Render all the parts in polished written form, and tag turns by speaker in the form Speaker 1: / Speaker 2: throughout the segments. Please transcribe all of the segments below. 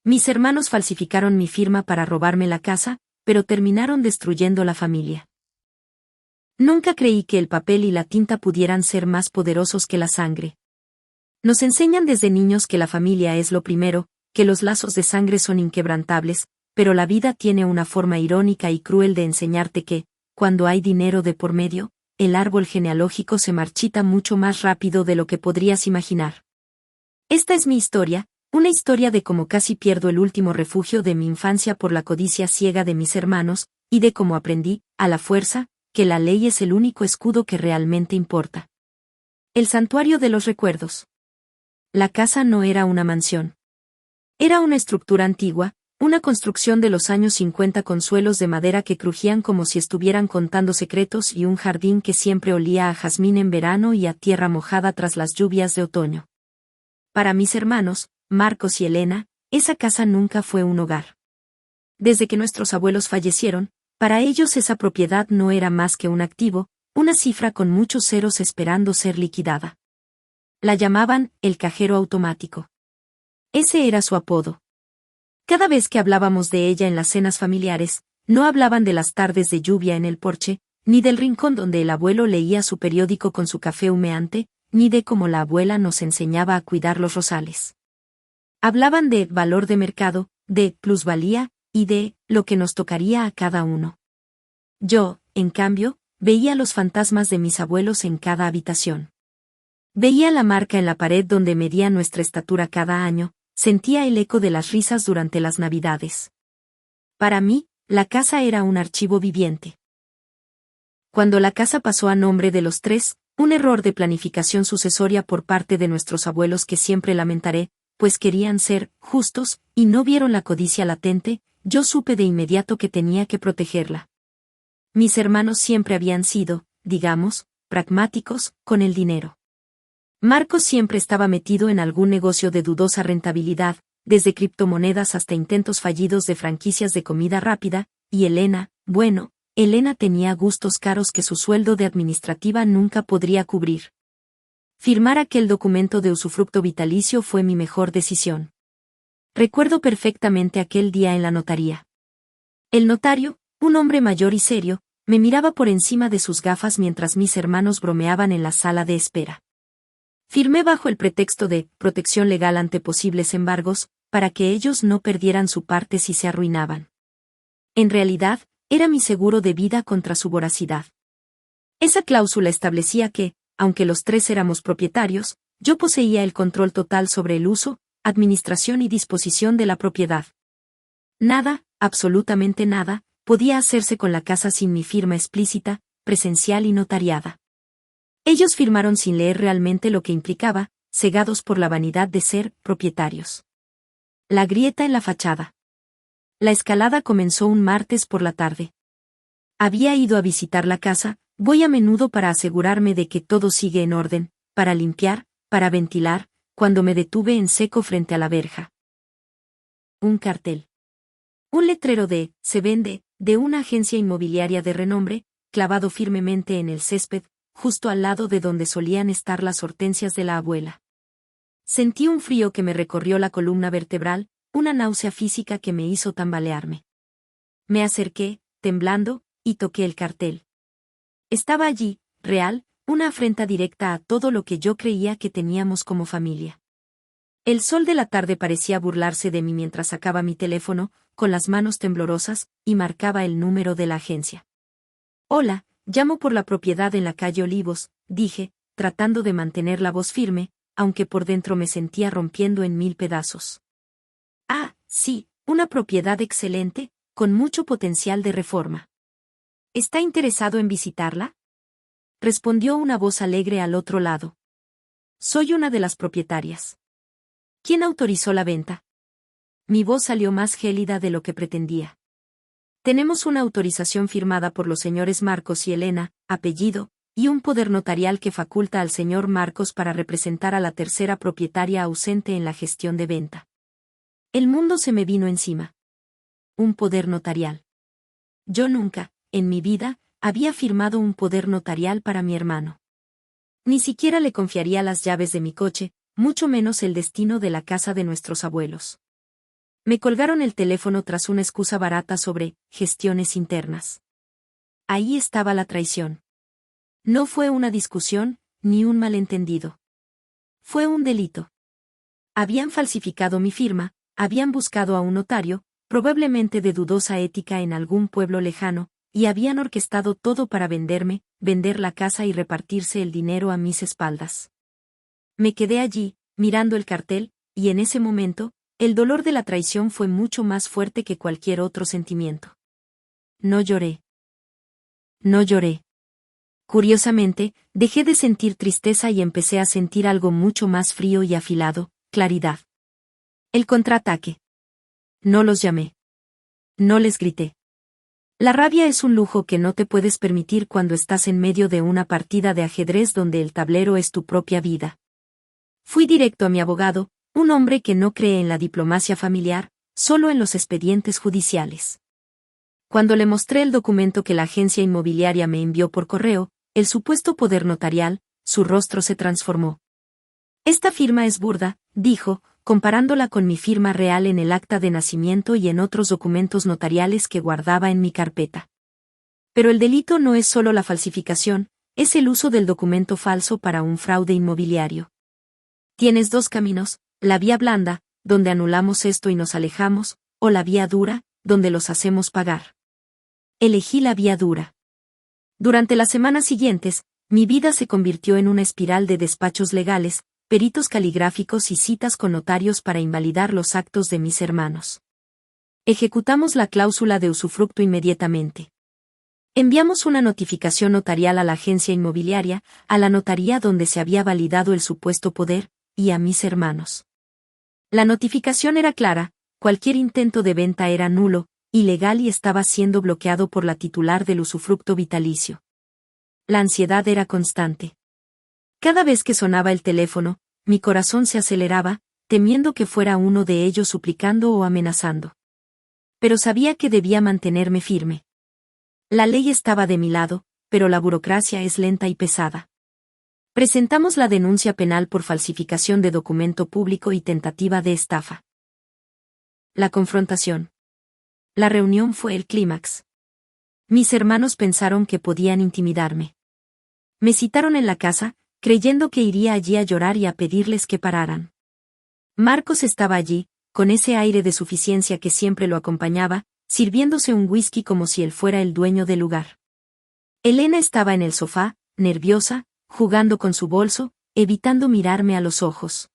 Speaker 1: Mis hermanos falsificaron mi firma para robarme la casa, pero terminaron destruyendo la familia. Nunca creí que el papel y la tinta pudieran ser más poderosos que la sangre. Nos enseñan desde niños que la familia es lo primero, que los lazos de sangre son inquebrantables, pero la vida tiene una forma irónica y cruel de enseñarte que, cuando hay dinero de por medio, el árbol genealógico se marchita mucho más rápido de lo que podrías imaginar. Esta es mi historia, una historia de cómo casi pierdo el último refugio de mi infancia por la codicia ciega de mis hermanos, y de cómo aprendí, a la fuerza, que la ley es el único escudo que realmente importa. El santuario de los recuerdos. La casa no era una mansión. Era una estructura antigua, una construcción de los años 50 con suelos de madera que crujían como si estuvieran contando secretos y un jardín que siempre olía a jazmín en verano y a tierra mojada tras las lluvias de otoño. Para mis hermanos, Marcos y Elena, esa casa nunca fue un hogar. Desde que nuestros abuelos fallecieron, para ellos esa propiedad no era más que un activo, una cifra con muchos ceros esperando ser liquidada. La llamaban el cajero automático. Ese era su apodo. Cada vez que hablábamos de ella en las cenas familiares, no hablaban de las tardes de lluvia en el porche, ni del rincón donde el abuelo leía su periódico con su café humeante, ni de cómo la abuela nos enseñaba a cuidar los rosales. Hablaban de valor de mercado, de plusvalía, y de lo que nos tocaría a cada uno. Yo, en cambio, veía los fantasmas de mis abuelos en cada habitación. Veía la marca en la pared donde medía nuestra estatura cada año, sentía el eco de las risas durante las Navidades. Para mí, la casa era un archivo viviente. Cuando la casa pasó a nombre de los tres, un error de planificación sucesoria por parte de nuestros abuelos que siempre lamentaré, pues querían ser justos, y no vieron la codicia latente, yo supe de inmediato que tenía que protegerla. Mis hermanos siempre habían sido, digamos, pragmáticos, con el dinero. Marcos siempre estaba metido en algún negocio de dudosa rentabilidad, desde criptomonedas hasta intentos fallidos de franquicias de comida rápida, y Elena, bueno, Elena tenía gustos caros que su sueldo de administrativa nunca podría cubrir. Firmar aquel documento de usufructo vitalicio fue mi mejor decisión. Recuerdo perfectamente aquel día en la notaría. El notario, un hombre mayor y serio, me miraba por encima de sus gafas mientras mis hermanos bromeaban en la sala de espera. Firmé bajo el pretexto de protección legal ante posibles embargos, para que ellos no perdieran su parte si se arruinaban. En realidad, era mi seguro de vida contra su voracidad. Esa cláusula establecía que, aunque los tres éramos propietarios, yo poseía el control total sobre el uso, administración y disposición de la propiedad. Nada, absolutamente nada, podía hacerse con la casa sin mi firma explícita, presencial y notariada. Ellos firmaron sin leer realmente lo que implicaba, cegados por la vanidad de ser propietarios. La grieta en la fachada. La escalada comenzó un martes por la tarde. Había ido a visitar la casa, voy a menudo para asegurarme de que todo sigue en orden, para limpiar, para ventilar, cuando me detuve en seco frente a la verja. Un cartel. Un letrero de «Se vende», de una agencia inmobiliaria de renombre, clavado firmemente en el césped, justo al lado de donde solían estar las hortensias de la abuela. Sentí un frío que me recorrió la columna vertebral, una náusea física que me hizo tambalearme. Me acerqué, temblando, y toqué el cartel. Estaba allí, real, una afrenta directa a todo lo que yo creía que teníamos como familia. El sol de la tarde parecía burlarse de mí mientras sacaba mi teléfono, con las manos temblorosas, y marcaba el número de la agencia. «Hola, llamo por la propiedad en la calle Olivos», dije, tratando de mantener la voz firme, aunque por dentro me sentía rompiendo en mil pedazos. «Ah, sí, una propiedad excelente, con mucho potencial de reforma. ¿Está interesado en visitarla?», respondió una voz alegre al otro lado. «Soy una de las propietarias». «¿Quién autorizó la venta?». Mi voz salió más gélida de lo que pretendía. «Tenemos una autorización firmada por los señores Marcos y Elena, apellido, y un poder notarial que faculta al señor Marcos para representar a la tercera propietaria ausente en la gestión de venta». El mundo se me vino encima. Un poder notarial. Yo nunca, en mi vida, había firmado un poder notarial para mi hermano. Ni siquiera le confiaría las llaves de mi coche, mucho menos el destino de la casa de nuestros abuelos. Me colgaron el teléfono tras una excusa barata sobre gestiones internas. Ahí estaba la traición. No fue una discusión, ni un malentendido. Fue un delito. Habían falsificado mi firma, habían buscado a un notario, probablemente de dudosa ética en algún pueblo lejano, y habían orquestado todo para venderme, vender la casa y repartirse el dinero a mis espaldas. Me quedé allí, mirando el cartel, y en ese momento, el dolor de la traición fue mucho más fuerte que cualquier otro sentimiento. No lloré. No lloré. Curiosamente, dejé de sentir tristeza y empecé a sentir algo mucho más frío y afilado, claridad. El contraataque. No los llamé. No les grité. La rabia es un lujo que no te puedes permitir cuando estás en medio de una partida de ajedrez donde el tablero es tu propia vida. Fui directo a mi abogado, un hombre que no cree en la diplomacia familiar, solo en los expedientes judiciales. Cuando le mostré el documento que la agencia inmobiliaria me envió por correo, el supuesto poder notarial, su rostro se transformó. Esta firma es burda, dijo, comparándola con mi firma real en el acta de nacimiento y en otros documentos notariales que guardaba en mi carpeta. Pero el delito no es solo la falsificación, es el uso del documento falso para un fraude inmobiliario. Tienes dos caminos, la vía blanda, donde anulamos esto y nos alejamos, o la vía dura, donde los hacemos pagar. Elegí la vía dura. Durante las semanas siguientes, mi vida se convirtió en una espiral de despachos legales, peritos caligráficos y citas con notarios para invalidar los actos de mis hermanos. Ejecutamos la cláusula de usufructo inmediatamente. Enviamos una notificación notarial a la agencia inmobiliaria, a la notaría donde se había validado el supuesto poder, y a mis hermanos. La notificación era clara, cualquier intento de venta era nulo, ilegal y estaba siendo bloqueado por la titular del usufructo vitalicio. La ansiedad era constante. Cada vez que sonaba el teléfono, mi corazón se aceleraba, temiendo que fuera uno de ellos suplicando o amenazando. Pero sabía que debía mantenerme firme. La ley estaba de mi lado, pero la burocracia es lenta y pesada. Presentamos la denuncia penal por falsificación de documento público y tentativa de estafa. La confrontación. La reunión fue el clímax. Mis hermanos pensaron que podían intimidarme. Me citaron en la casa, creyendo que iría allí a llorar y a pedirles que pararan. Marcos estaba allí, con ese aire de suficiencia que siempre lo acompañaba, sirviéndose un whisky como si él fuera el dueño del lugar. Elena estaba en el sofá, nerviosa, jugando con su bolso, evitando mirarme a los ojos.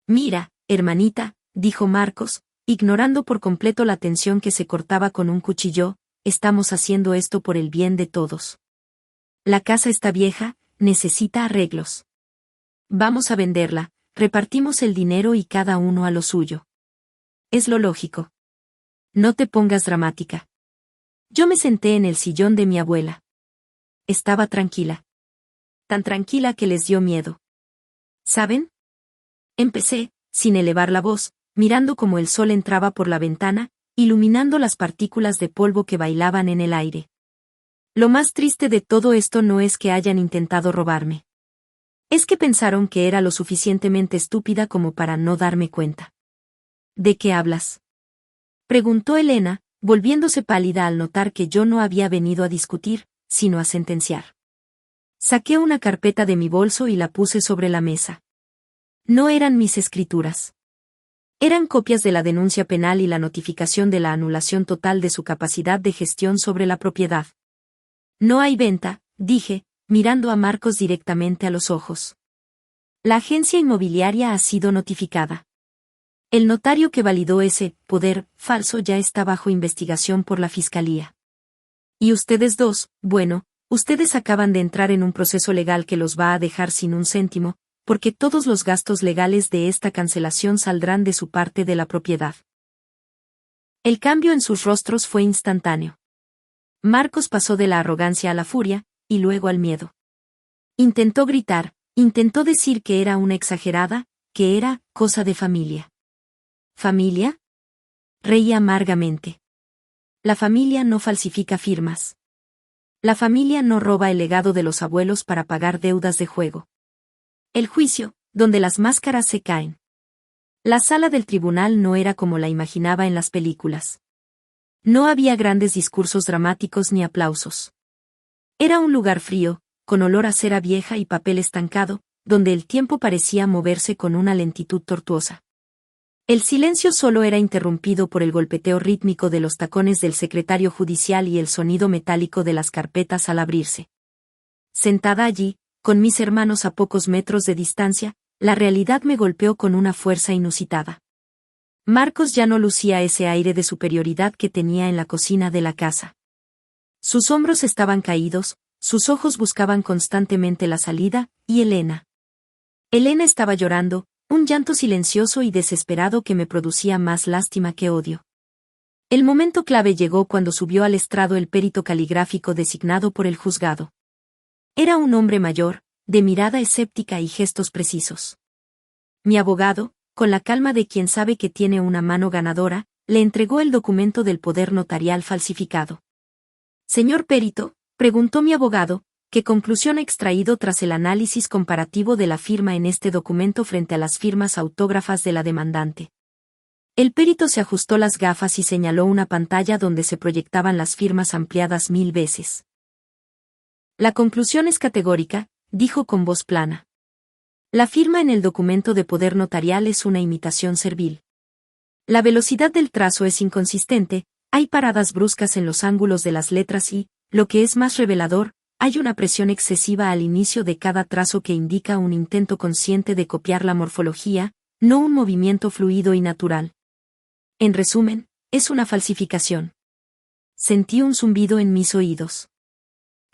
Speaker 1: Mira, hermanita, dijo Marcos, ignorando por completo la tensión que se cortaba con un cuchillo, estamos haciendo esto por el bien de todos. La casa está vieja, necesita arreglos. Vamos a venderla, repartimos el dinero y cada uno a lo suyo. Es lo lógico. No te pongas dramática. Yo me senté en el sillón de mi abuela. Estaba tranquila. Tan tranquila que les dio miedo. ¿Saben? Empecé, sin elevar la voz, mirando cómo el sol entraba por la ventana, iluminando las partículas de polvo que bailaban en el aire. Lo más triste de todo esto no es que hayan intentado robarme. Es que pensaron que era lo suficientemente estúpida como para no darme cuenta. ¿De qué hablas?, preguntó Elena, volviéndose pálida al notar que yo no había venido a discutir, sino a sentenciar. Saqué una carpeta de mi bolso y la puse sobre la mesa. No eran mis escrituras. Eran copias de la denuncia penal y la notificación de la anulación total de su capacidad de gestión sobre la propiedad. No hay venta, dije, mirando a Marcos directamente a los ojos. La agencia inmobiliaria ha sido notificada. El notario que validó ese poder falso ya está bajo investigación por la fiscalía. Y ustedes dos, bueno, ustedes acaban de entrar en un proceso legal que los va a dejar sin un céntimo, porque todos los gastos legales de esta cancelación saldrán de su parte de la propiedad. El cambio en sus rostros fue instantáneo. Marcos pasó de la arrogancia a la furia, y luego al miedo. Intentó gritar, intentó decir que era una exagerada, que era cosa de familia. ¿Familia? Reía amargamente. La familia no falsifica firmas. La familia no roba el legado de los abuelos para pagar deudas de juego. El juicio, donde las máscaras se caen. La sala del tribunal no era como la imaginaba en las películas. No había grandes discursos dramáticos ni aplausos. Era un lugar frío, con olor a cera vieja y papel estancado, donde el tiempo parecía moverse con una lentitud tortuosa. El silencio solo era interrumpido por el golpeteo rítmico de los tacones del secretario judicial y el sonido metálico de las carpetas al abrirse. Sentada allí, con mis hermanos a pocos metros de distancia, la realidad me golpeó con una fuerza inusitada. Marcos ya no lucía ese aire de superioridad que tenía en la cocina de la casa. Sus hombros estaban caídos, sus ojos buscaban constantemente la salida, y Elena. Elena estaba llorando, un llanto silencioso y desesperado que me producía más lástima que odio. El momento clave llegó cuando subió al estrado el perito caligráfico designado por el juzgado. Era un hombre mayor, de mirada escéptica y gestos precisos. Mi abogado, con la calma de quien sabe que tiene una mano ganadora, le entregó el documento del poder notarial falsificado. Señor perito, preguntó mi abogado, ¿qué conclusión ha extraído tras el análisis comparativo de la firma en este documento frente a las firmas autógrafas de la demandante? El perito se ajustó las gafas y señaló una pantalla donde se proyectaban las firmas ampliadas 1000 veces. La conclusión es categórica, dijo con voz plana. La firma en el documento de poder notarial es una imitación servil. La velocidad del trazo es inconsistente, hay paradas bruscas en los ángulos de las letras y, lo que es más revelador, hay una presión excesiva al inicio de cada trazo que indica un intento consciente de copiar la morfología, no un movimiento fluido y natural. En resumen, es una falsificación. Sentí un zumbido en mis oídos.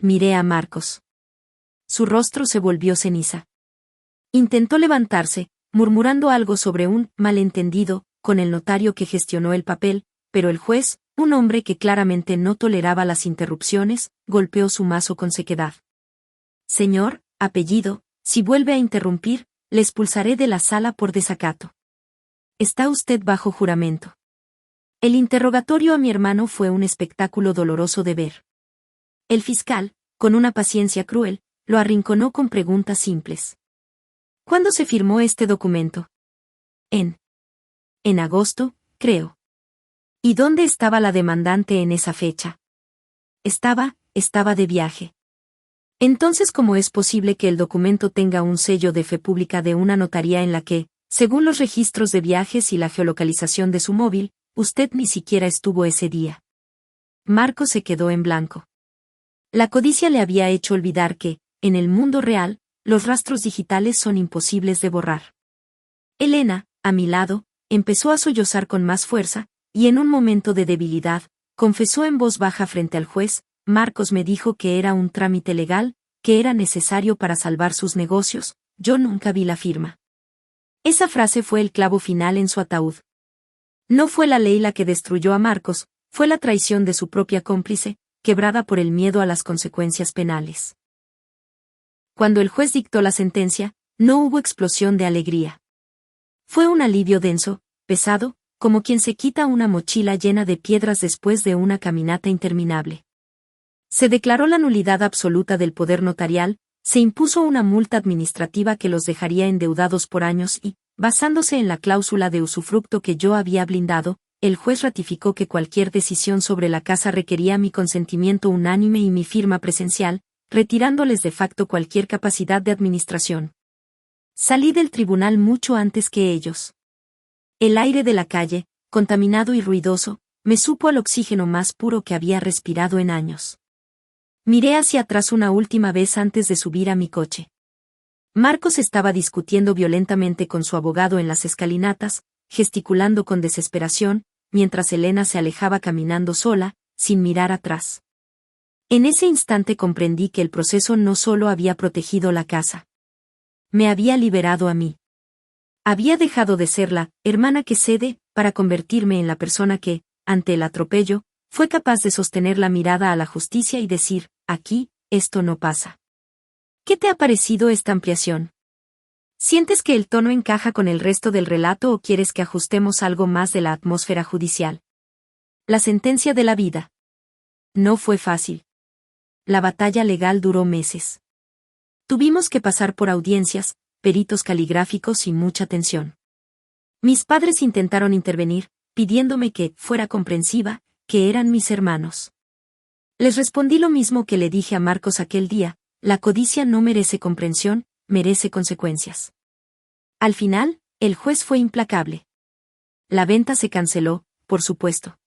Speaker 1: Miré a Marcos. Su rostro se volvió ceniza. Intentó levantarse, murmurando algo sobre un malentendido con el notario que gestionó el papel, pero el juez, un hombre que claramente no toleraba las interrupciones, golpeó su mazo con sequedad. Señor, apellido, si vuelve a interrumpir, le expulsaré de la sala por desacato. Está usted bajo juramento. El interrogatorio a mi hermano fue un espectáculo doloroso de ver. El fiscal, con una paciencia cruel, lo arrinconó con preguntas simples. ¿Cuándo se firmó este documento? En agosto, creo. ¿Y dónde estaba la demandante en esa fecha? Estaba de viaje. Entonces, ¿cómo es posible que el documento tenga un sello de fe pública de una notaría en la que, según los registros de viajes y la geolocalización de su móvil, usted ni siquiera estuvo ese día? Marco se quedó en blanco. La codicia le había hecho olvidar que, en el mundo real, los rastros digitales son imposibles de borrar. Elena, a mi lado, empezó a sollozar con más fuerza, y en un momento de debilidad, confesó en voz baja frente al juez, Marcos me dijo que era un trámite legal, que era necesario para salvar sus negocios, yo nunca vi la firma. Esa frase fue el clavo final en su ataúd. No fue la ley la que destruyó a Marcos, fue la traición de su propia cómplice, quebrada por el miedo a las consecuencias penales. Cuando el juez dictó la sentencia, no hubo explosión de alegría. Fue un alivio denso, pesado, como quien se quita una mochila llena de piedras después de una caminata interminable. Se declaró la nulidad absoluta del poder notarial, se impuso una multa administrativa que los dejaría endeudados por años y, basándose en la cláusula de usufructo que yo había blindado, el juez ratificó que cualquier decisión sobre la casa requería mi consentimiento unánime y mi firma presencial, retirándoles de facto cualquier capacidad de administración. Salí del tribunal mucho antes que ellos. El aire de la calle, contaminado y ruidoso, me supo al oxígeno más puro que había respirado en años. Miré hacia atrás una última vez antes de subir a mi coche. Marcos estaba discutiendo violentamente con su abogado en las escalinatas, gesticulando con desesperación, mientras Elena se alejaba caminando sola, sin mirar atrás. En ese instante comprendí que el proceso no solo había protegido la casa. Me había liberado a mí. Había dejado de ser la hermana que cede, para convertirme en la persona que, ante el atropello, fue capaz de sostener la mirada a la justicia y decir, aquí, esto no pasa. ¿Qué te ha parecido esta ampliación? ¿Sientes que el tono encaja con el resto del relato o quieres que ajustemos algo más de la atmósfera judicial? La sentencia de la vida. No fue fácil. La batalla legal duró meses. Tuvimos que pasar por audiencias, peritos caligráficos y mucha tensión. Mis padres intentaron intervenir, pidiéndome que fuera comprensiva, que eran mis hermanos. Les respondí lo mismo que le dije a Marcos aquel día: la codicia no merece comprensión, merece consecuencias. Al final, el juez fue implacable. La venta se canceló, por supuesto.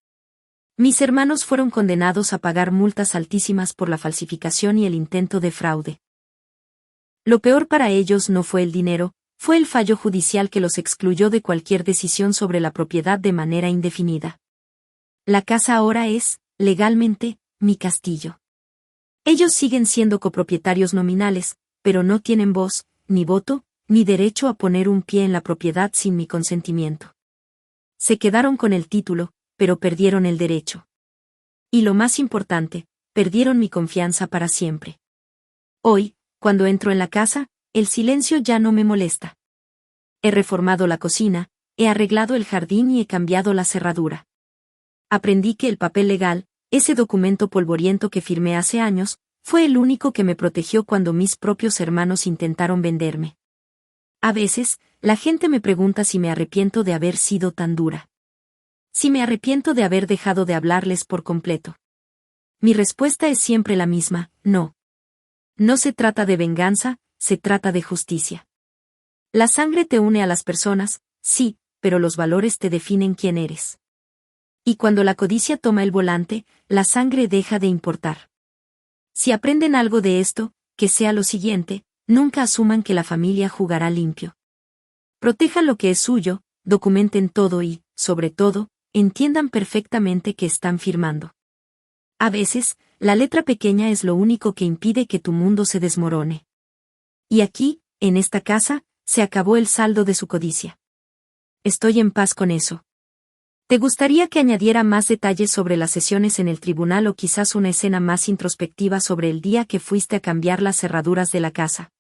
Speaker 1: Mis hermanos fueron condenados a pagar multas altísimas por la falsificación y el intento de fraude. Lo peor para ellos no fue el dinero, fue el fallo judicial que los excluyó de cualquier decisión sobre la propiedad de manera indefinida. La casa ahora es, legalmente, mi castillo. Ellos siguen siendo copropietarios nominales, pero no tienen voz, ni voto, ni derecho a poner un pie en la propiedad sin mi consentimiento. Se quedaron con el título, pero perdieron el derecho. Y lo más importante, perdieron mi confianza para siempre. Hoy, cuando entro en la casa, el silencio ya no me molesta. He reformado la cocina, he arreglado el jardín y he cambiado la cerradura. Aprendí que el papel legal, ese documento polvoriento que firmé hace años, fue el único que me protegió cuando mis propios hermanos intentaron venderme. A veces, la gente me pregunta si me arrepiento de haber sido tan dura. Si me arrepiento de haber dejado de hablarles por completo. Mi respuesta es siempre la misma: no. No se trata de venganza, se trata de justicia. La sangre te une a las personas, sí, pero los valores te definen quién eres. Y cuando la codicia toma el volante, la sangre deja de importar. Si aprenden algo de esto, que sea lo siguiente: nunca asuman que la familia jugará limpio. Protejan lo que es suyo, documenten todo y, sobre todo, entiendan perfectamente que están firmando. A veces, la letra pequeña es lo único que impide que tu mundo se desmorone. Y aquí, en esta casa, se acabó el saldo de su codicia. Estoy en paz con eso. ¿Te gustaría que añadiera más detalles sobre las sesiones en el tribunal o quizás una escena más introspectiva sobre el día que fuiste a cambiar las cerraduras de la casa?